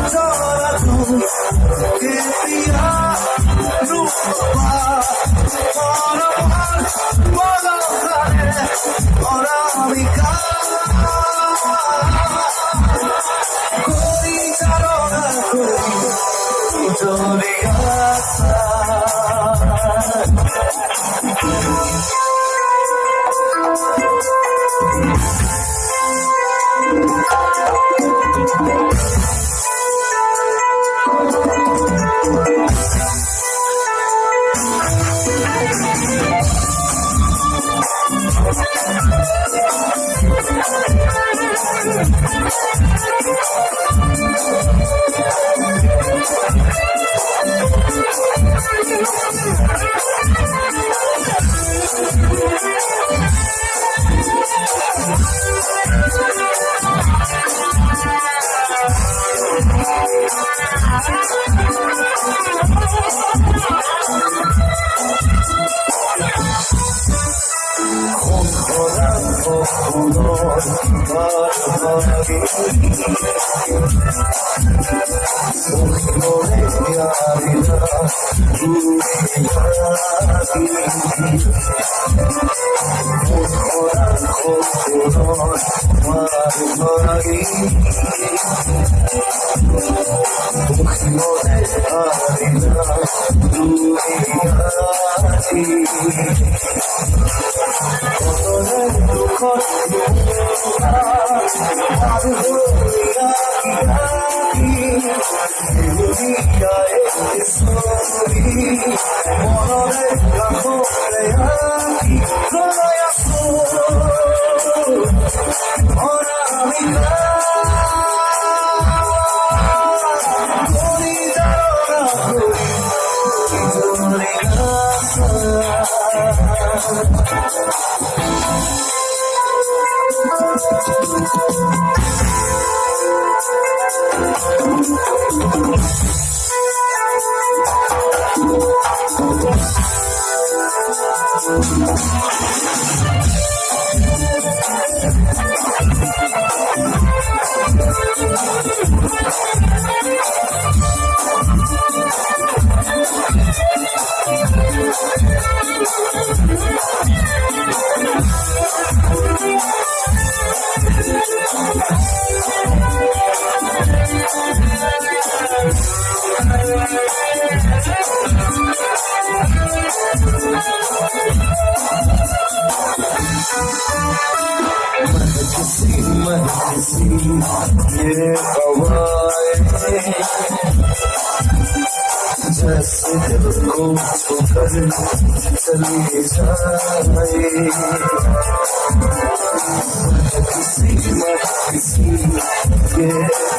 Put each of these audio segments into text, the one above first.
चौरा तू के पिया रूपा और बोलो करे और अमिका कोई चारो ना कोई जोड़ी आसा जैसे दिल को छूकर चली जाए किसी ये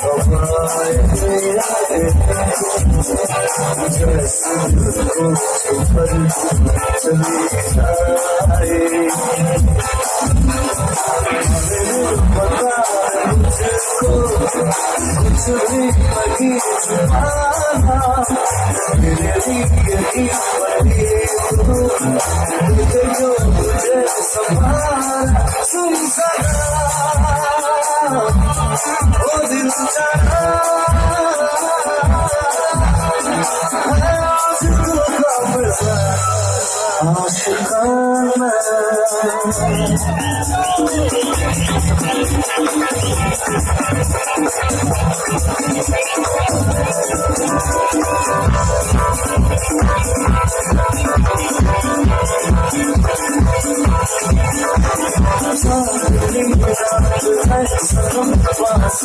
हवाएं जैसे दिल को छूकर चली जाए पता मुझको कुछ भी नहीं छुपाना मेरे लिए मुझे जो मुझे संभाला सुन सका वो दिल चाहा आशिकों का मजा आशिकाना सनम पास